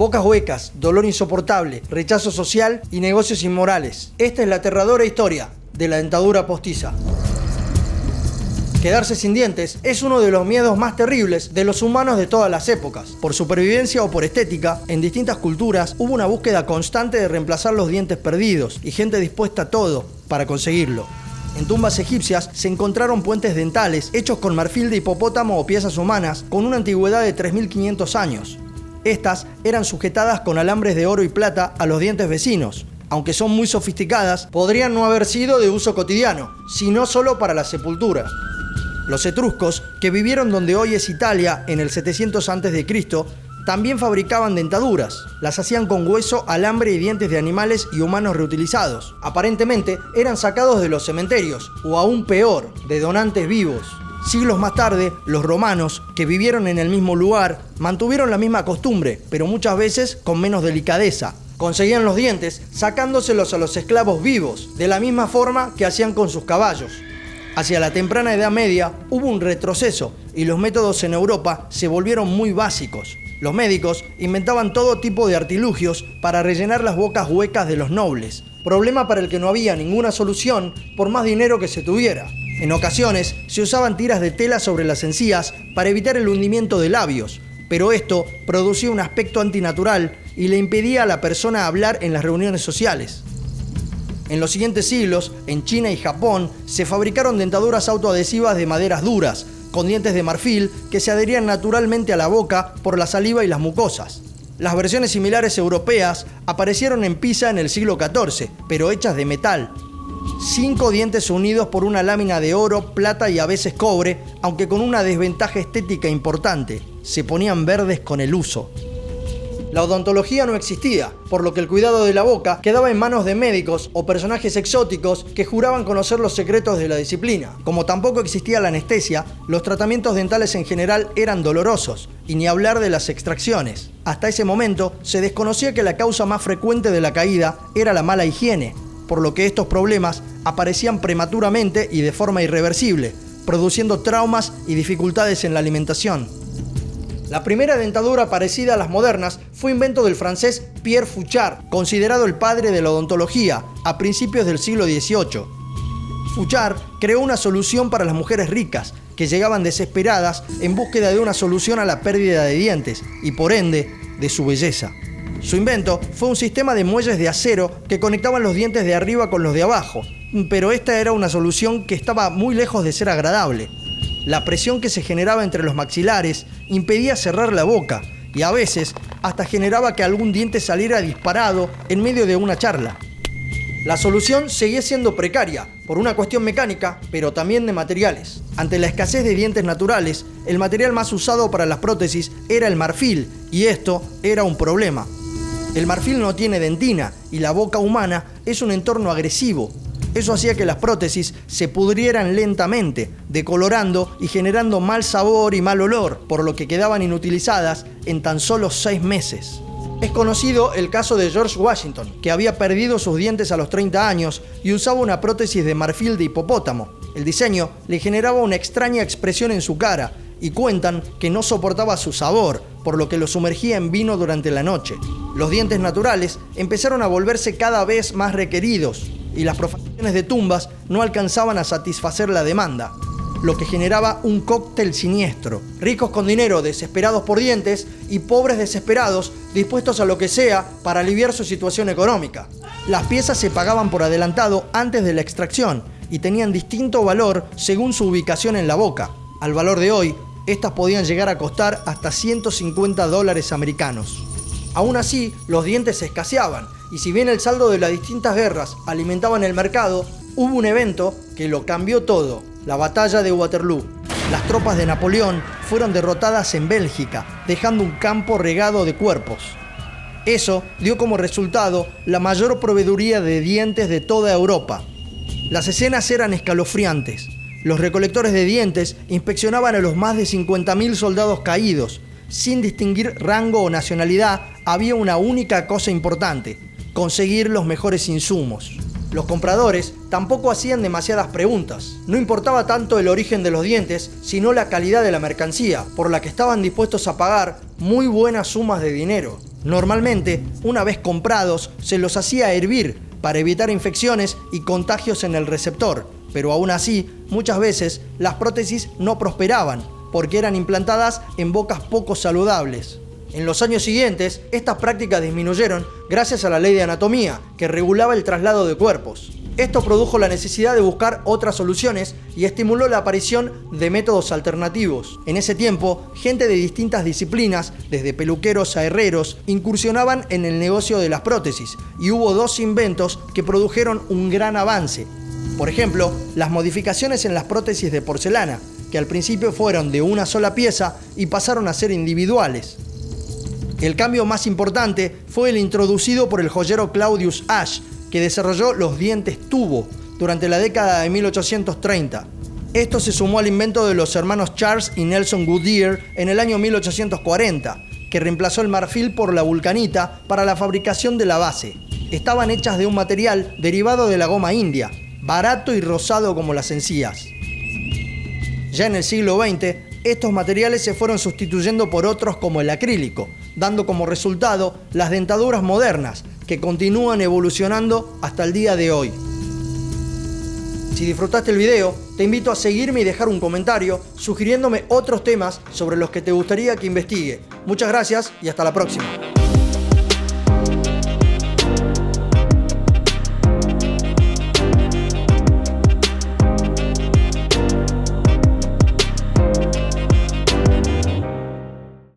Bocas huecas, dolor insoportable, rechazo social y negocios inmorales. Esta es la aterradora historia de la dentadura postiza. Quedarse sin dientes es uno de los miedos más terribles de los humanos de todas las épocas. Por supervivencia o por estética, en distintas culturas hubo una búsqueda constante de reemplazar los dientes perdidos y gente dispuesta a todo para conseguirlo. En tumbas egipcias se encontraron puentes dentales hechos con marfil de hipopótamo o piezas humanas con una antigüedad de 3.500 años. Estas eran sujetadas con alambres de oro y plata a los dientes vecinos. Aunque son muy sofisticadas, podrían no haber sido de uso cotidiano, sino solo para la sepultura. Los etruscos, que vivieron donde hoy es Italia en el 700 a.C., también fabricaban dentaduras. Las hacían con hueso, alambre y dientes de animales y humanos reutilizados. Aparentemente eran sacados de los cementerios, o aún peor, de donantes vivos. Siglos más tarde, los romanos, que vivieron en el mismo lugar, mantuvieron la misma costumbre, pero muchas veces con menos delicadeza. Conseguían los dientes sacándoselos a los esclavos vivos, de la misma forma que hacían con sus caballos. Hacia la temprana Edad Media hubo un retroceso y los métodos en Europa se volvieron muy básicos. Los médicos inventaban todo tipo de artilugios para rellenar las bocas huecas de los nobles, problema para el que no había ninguna solución por más dinero que se tuviera. En ocasiones se usaban tiras de tela sobre las encías para evitar el hundimiento de labios, pero esto producía un aspecto antinatural y le impedía a la persona hablar en las reuniones sociales. En los siguientes siglos, en China y Japón, se fabricaron dentaduras autoadhesivas de maderas duras, con dientes de marfil que se adherían naturalmente a la boca por la saliva y las mucosas. Las versiones similares europeas aparecieron en Pisa en el siglo XIV, pero hechas de metal. 5 dientes unidos por una lámina de oro, plata y a veces cobre, aunque con una desventaja estética importante: se ponían verdes con el uso. La odontología no existía, por lo que el cuidado de la boca quedaba en manos de médicos o personajes exóticos que juraban conocer los secretos de la disciplina. Como tampoco existía la anestesia, los tratamientos dentales en general eran dolorosos, y ni hablar de las extracciones. Hasta ese momento se desconocía que la causa más frecuente de la caída era la mala higiene, por lo que estos problemas aparecían prematuramente y de forma irreversible, produciendo traumas y dificultades en la alimentación. La primera dentadura parecida a las modernas fue invento del francés Pierre Fauchard, considerado el padre de la odontología a principios del siglo XVIII. Fauchard creó una solución para las mujeres ricas, que llegaban desesperadas en búsqueda de una solución a la pérdida de dientes y, por ende, de su belleza. Su invento fue un sistema de muelles de acero que conectaban los dientes de arriba con los de abajo, pero esta era una solución que estaba muy lejos de ser agradable. La presión que se generaba entre los maxilares impedía cerrar la boca y a veces hasta generaba que algún diente saliera disparado en medio de una charla. La solución seguía siendo precaria por una cuestión mecánica, pero también de materiales. Ante la escasez de dientes naturales, el material más usado para las prótesis era el marfil, y esto era un problema. El marfil no tiene dentina y la boca humana es un entorno agresivo. Eso hacía que las prótesis se pudrieran lentamente, decolorando y generando mal sabor y mal olor, por lo que quedaban inutilizadas en tan solo 6 meses. Es conocido el caso de George Washington, que había perdido sus dientes a los 30 años y usaba una prótesis de marfil de hipopótamo. El diseño le generaba una extraña expresión en su cara y cuentan que no soportaba su sabor, por lo que lo sumergía en vino durante la noche. Los dientes naturales empezaron a volverse cada vez más requeridos y las profanaciones de tumbas no alcanzaban a satisfacer la demanda, lo que generaba un cóctel siniestro. Ricos con dinero desesperados por dientes y pobres desesperados dispuestos a lo que sea para aliviar su situación económica. Las piezas se pagaban por adelantado antes de la extracción y tenían distinto valor según su ubicación en la boca. Al valor de hoy, estas podían llegar a costar hasta $150 americanos. Aún así, los dientes escaseaban, y si bien el saldo de las distintas guerras alimentaban el mercado, hubo un evento que lo cambió todo: la batalla de Waterloo. Las tropas de Napoleón fueron derrotadas en Bélgica, dejando un campo regado de cuerpos. Eso dio como resultado la mayor proveeduría de dientes de toda Europa. Las escenas eran escalofriantes. Los recolectores de dientes inspeccionaban a los más de 50.000 soldados caídos. Sin distinguir rango o nacionalidad, había una única cosa importante: conseguir los mejores insumos. Los compradores tampoco hacían demasiadas preguntas. No importaba tanto el origen de los dientes, sino la calidad de la mercancía, por la que estaban dispuestos a pagar muy buenas sumas de dinero. Normalmente, una vez comprados, se los hacía hervir para evitar infecciones y contagios en el receptor, pero aún así, muchas veces las prótesis no prosperaban porque eran implantadas en bocas poco saludables. En los años siguientes, estas prácticas disminuyeron gracias a la ley de anatomía, que regulaba el traslado de cuerpos. Esto produjo la necesidad de buscar otras soluciones y estimuló la aparición de métodos alternativos. En ese tiempo, gente de distintas disciplinas, desde peluqueros a herreros, incursionaban en el negocio de las prótesis, y hubo dos inventos que produjeron un gran avance. Por ejemplo, las modificaciones en las prótesis de porcelana, que al principio fueron de una sola pieza y pasaron a ser individuales. El cambio más importante fue el introducido por el joyero Claudius Asch, que desarrolló los dientes tubo durante la década de 1830. Esto se sumó al invento de los hermanos Charles y Nelson Goodyear en el año 1840, que reemplazó el marfil por la vulcanita para la fabricación de la base. Estaban hechas de un material derivado de la goma india, barato y rosado como las encías. Ya en el siglo XX, estos materiales se fueron sustituyendo por otros como el acrílico, dando como resultado las dentaduras modernas, que continúan evolucionando hasta el día de hoy. Si disfrutaste el video, te invito a seguirme y dejar un comentario sugiriéndome otros temas sobre los que te gustaría que investigue. Muchas gracias y hasta la próxima.